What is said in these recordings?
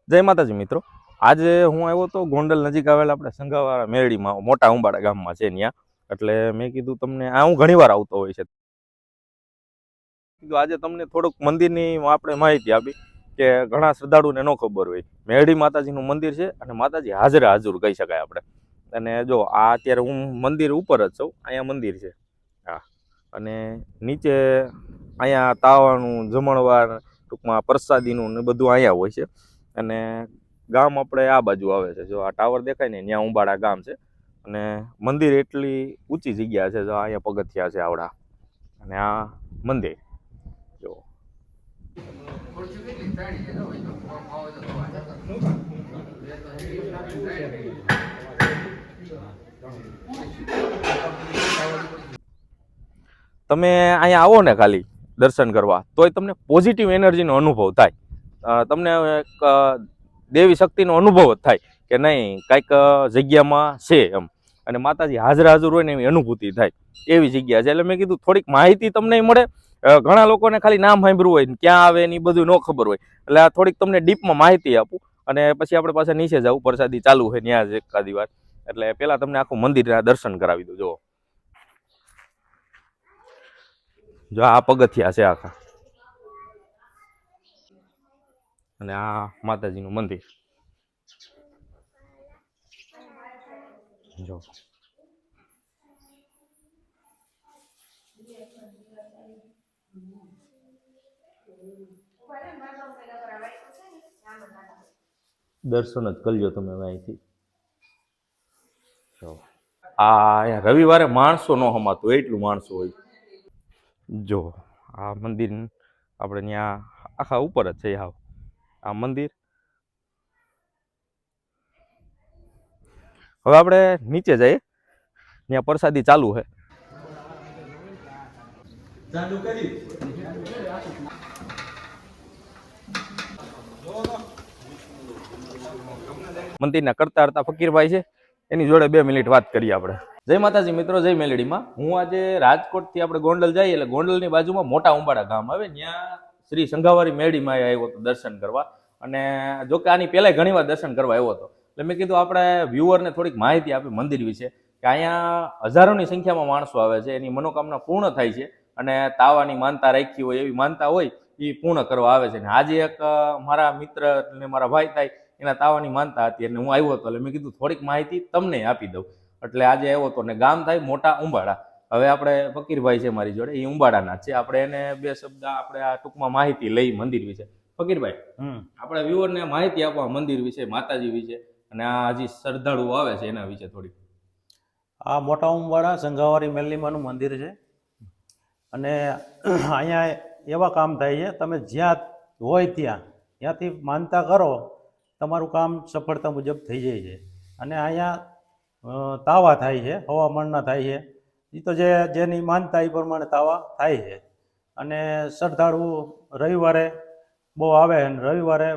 જય માતાજી મિત્રો, આજે હું આવ્યો તો ગોંડલ નજીક આવેલા આપણે સંઘાવાળા મેરડીમાં મોટા ઉંબાડા ગામમાં છે ત્યાં. એટલે મેં કીધું તમને આ હું ઘણીવાર આવતો હોય છે. આજે તમને થોડુંક મંદિરની આપણે માહિતી આપી કે ઘણા શ્રદ્ધાળુને ન ખબર હોય. મેરડી માતાજીનું મંદિર છે અને માતાજી હાજરે હાજર કહી શકાય આપણે. અને જો આ અત્યારે હું મંદિર ઉપર જ છું, અહીંયા મંદિર છે. હા, અને નીચે અહીંયા તાવાનું જમણવાર ટૂંકમાં પ્રસાદીનું ને બધું અહીંયા હોય છે. અને ગામ આપણે આ બાજુ આવે છે. જો આ ટાવર દેખાય ને ત્યાં ઉંબાડા ગામ છે. અને મંદિર એટલી ઊંચી જગ્યા છે. જો અહીંયા પગથિયા છે આવડા, અને આ મંદિર જો તમે અહીંયા આવો ને ખાલી દર્શન કરવા, તોય તમને પોઝિટિવ એનર્જીનો અનુભવ થાય. તમને એક દેવી શક્તિનો અનુભવ જ થાય કે નહીં કાંઈક જગ્યામાં છે એમ. અને માતાજી હાજર હાજર હોય ને એવી અનુભૂતિ થાય, એવી જગ્યા છે. એટલે મેં કીધું થોડીક માહિતી તમને મળે. ઘણા લોકોને ખાલી નામ સાંભળ્યું હોય, ક્યાં આવે ને એ બધું ન ખબર હોય. એટલે આ થોડીક તમને ડીપમાં માહિતી આપું, અને પછી આપણે પાછા નીચે જવું. પ્રસાદી ચાલુ હોય ત્યાં જ એકાદી વાર. એટલે પહેલાં તમને આખું મંદિરના દર્શન કરાવી દઉં. જો આ પગથિયા છે આખા, અને આ માતાજીનું મંદિર જો. દર્શન જ કરજો તમે અહીંથી. આ રવિવારે માણસો ન હમાતો એટલું માણસો હોય. જો આ મંદિર આપણે ત્યાં આખા ઉપર જ છે. હાવ આ મંદિર. હવે આપણે નીચે જઈએ, ત્યાં પ્રસાદી ચાલુ છે. મંદિરના કરતા કરતા ફકીરભાઈ છે, એની જોડે 2 મિનિટ વાત કરીએ આપણે. જય માતાજી મિત્રો, જય મેલડીમાં. હું આજે રાજકોટથી આપણે ગોંડલ જઈએ, એટલે ગોંડલની બાજુમાં મોટા ઉંબાડા ગામ આવે, ત્યાં શ્રી સંઘાવારી મેરડીમાં આવ્યો હતો દર્શન કરવા. અને જો કે આની પહેલાં ઘણીવાર દર્શન કરવા આવ્યો હતો. એટલે મેં કીધું આપણે વ્યુઅરને થોડીક માહિતી આપી મંદિર વિશે, કે અહીંયા હજારોની સંખ્યામાં માણસો આવે છે, એની મનોકામના પૂર્ણ થાય છે. અને તાવાની માનતા રાખી હોય, એવી માનતા હોય એ પૂર્ણ કરવા આવે છે. ને આજે એક મારા મિત્ર ને મારા ભાઈ થાય, એના તાવાની માનતા હતી, એટલે હું આવ્યો હતો. એટલે મેં કીધું થોડીક માહિતી તમને આપી દઉં. એટલે આજે આવ્યો હતો. ને ગામ થાય મોટા ઉંબાડા. હવે આપણે ફકીરભાઈ છે મારી જોડે, એ ઉંબાડાના છે. આપણે એને 2 શબ્દ આપણે આ ટૂંકમાં માહિતી લઈ મંદિર વિશે. ફકીરભાઈ, આપણે વ્યુઅરને માહિતી આપવા મંદિર વિશે, માતાજી વિશે, અને આ હજી શ્રદ્ધાળુઓ આવે છે એના વિશે થોડીક. આ મોટા ઉંબાડા સંઘાવારી મેરડીમાનું મંદિર છે. અને અહીંયા એવા કામ થાય છે, તમે જ્યાં હોય ત્યાંથી માનતા કરો, તમારું કામ સફળતા મુજબ થઈ જાય છે. અને અહીંયા તાવા થાય છે, હવામાનના થાય છે. એ તો જેની માનતા એ પ્રમાણે તાવા થાય છે. અને શ્રદ્ધાળુ રવિવારે બહુ આવે, અને રવિવારે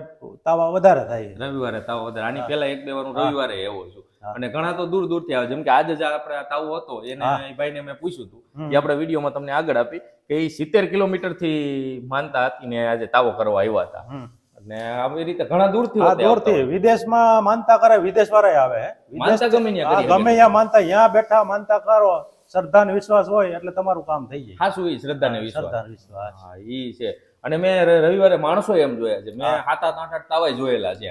તાવા વધારે થાય છે. રવિવારે તાવા વધારે. આની પહેલા 1-2 વાર હું રવિવારે આવ્યો છું. અને ઘણા તો દૂર દૂરથી આવે. જેમ કે આજે જ આપણે આ તાવો હતો, એને ભાઈને મેં પૂછ્યું હતું, એ આપણે વિડીયોમાં તમને આગળ આપી, કે એ 70 કિલોમીટરથી માનતા હતી ને આજે તાવો કરવા આવ્યા હતા. અને આવી રીતે ઘણા દૂરથી વિદેશમાં માનતા કરે, વિદેશ વાળા આવે. માનતા ગમે ત્યાં માનતા, ત્યાં બેઠા માનતા કરો, શ્રદ્ધા ને વિશ્વાસ હોય એટલે તમારું કામ થઈ જાય. હા, શું એ શ્રદ્ધા ને વિશ્વાસ. હા, ઈ છે. અને મેં રવિવારે માણસો એમ જોયા છે, મેં 7-8 તાવા જોયેલા છે.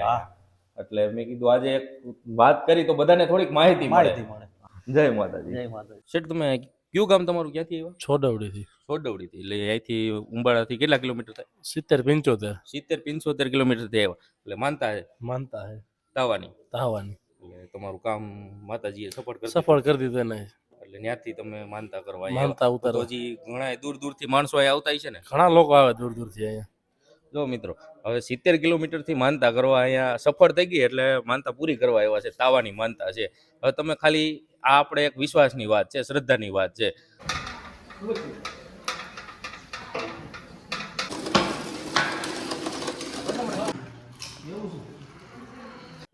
એટલે મેં કીધું આજે એક વાત કરી તો બધાને થોડીક માહિતી મળે. જય માતાજી. જય માતાજી. શેઠ, તમે કયું ગામ તમારું ક્યાંથી આવ્યા? છોડવડીથી. છોડવડીથી. એટલે અહીંથી ઉંબાડાથી કેટલા કિલોમીટર થાય? 70-75 કિલોમીટરથી આવ્યા. એટલે માનતા છે તાવાની. એટલે તમારું કામ માતાજીએ સફળ કરી દીધું ને. એટલે ત્યાંથી તમે માનતા કરવા માનતા ઉતારો. હજી ઘણા દૂર દૂરથી માણસો અહીંયા આવતા છે ને. ઘણા લોકો આવે દૂર દૂરથી અહીંયા. જો મિત્રો, હવે 70 કિલોમીટરથી માનતા કરવા અહીંયા સફળ થઈ ગઈ, એટલે માનતા પૂરી કરવા આવ્યા છે. તાવાની માનતા છે. હવે તમે ખાલી આ આપણે એક વિશ્વાસની વાત છે, શ્રદ્ધાની વાત છે.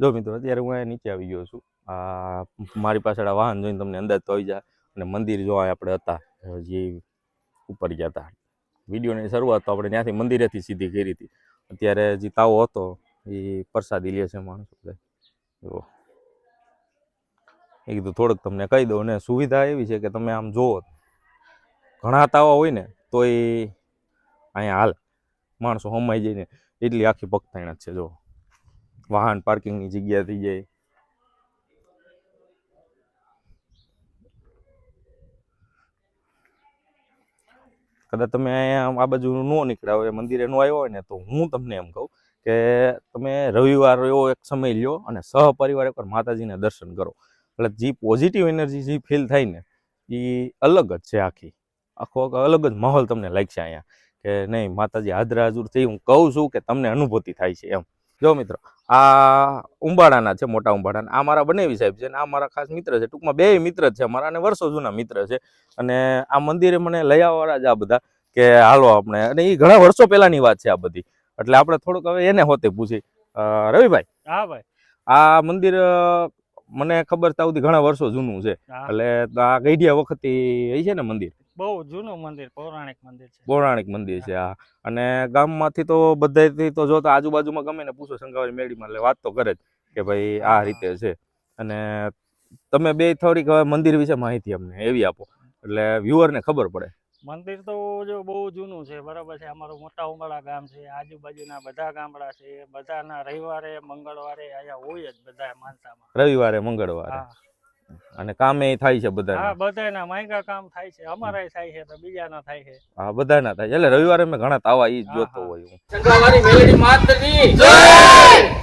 જો મિત્રો, અત્યારે હું અહીંયા નીચે આવી ગયો છું. આ મારી પાછળ વાહન જોઈને તમને અંદાજ તો આવી જાય. અને મંદિર જો આપણે હતા, જે ઉપર ગયા હતા, વિડીયોની શરૂઆત તો આપણે ત્યાંથી મંદિરેથી સીધી કરી હતી. અત્યારે જે તાવો હતો એ પ્રસાદી લે છે માણસો બધા. જો એ કીધું થોડુંક તમને કહી દઉં ને સુવિધા એવી છે કે તમે આમ જુઓ ઘણા તાવા હોય ને તો એ અહીંયા હાલ માણસો હમાઈ જાય ને એટલી આખી ભક્તાયણ જ છે. જો વાહન પાર્કિંગની જગ્યા થઈ જાય. કદાચ તમે અહીંયા આ બાજુ ન નીકળ્યા હોય મંદિરે ન આવ્યો હોય ને તો હું તમને એમ કહું કે તમે રવિવાર એવો એક સમય લ્યો અને સહપરિવાર એકવાર માતાજીને દર્શન કરો એટલે જે પોઝિટિવ એનર્જી જે ફીલ થાય ને એ અલગ જ છે. આખો અલગ જ માહોલ તમને લાગશે અહીંયા કે નહીં માતાજી હાજરા હાજર થઈ. હું કહું છું કે તમને અનુભૂતિ થાય છે એમ. જો મિત્રો આ ઉંબાડાના છે, મોટા ઉંબાડાના. આ મારા બનેવી સાહેબ છે અને આ મારા ખાસ મિત્ર છે. ટૂંકમાં બે મિત્ર જ છે મારા અને વર્ષો જૂના મિત્ર છે. અને આ મંદિરે મને લઈ આવવાળા જ આ બધા કે હાલો આપણે, અને એ ઘણા વર્ષો પહેલાની વાત છે આ બધી. એટલે આપણે થોડુંક હવે એને હોતે પૂછી. રવિભાઈ, હા ભાઈ, આ મંદિર મને ખબર ત્યાં સુધી ઘણા વર્ષો જૂનું છે. હા. એટલે આ ગઈઢિયા વખતથી છે ને મંદિર, બહુ જૂનું મંદિર, પૌરાણિક મંદિર છે. પૌરાણિક મંદિર છે આ. અને ગામમાંથી તો બધાથી તો જો તો આજુબાજુમાં ગમે ને પૂછો સંગાવારી મેળીમાં એટલે વાત તો કરે જ કે ભાઈ આ રીતે છે. અને તમે બે થોડીક હવે મંદિર વિશે માહિતી અમને એવી આપો એટલે વ્યુઅરને ખબર પડે. મંદિર તો જો બહુ જૂનું છે, બરાબર છે. અમારું મોટા ઉંબાડા ગામ છે, આજુબાજુના બધા ગામડા છે, બધાના રવિવારે મંગળવારે અહીંયા હોય જ બધા માનતામાં. રવિવારે મંગળવારે હા અને કામે થાય છે બધા. હા, બધાના માયગા કામ થાય છે, અમારાય થાય છે તો બીજાના થાય છે. હા, બધાના થાય. એટલે રવિવારે મેં ઘણા તાવા ઈ જ હા, જોતો હા. હોય હું. સંગાવારી મેલડી માતની જય.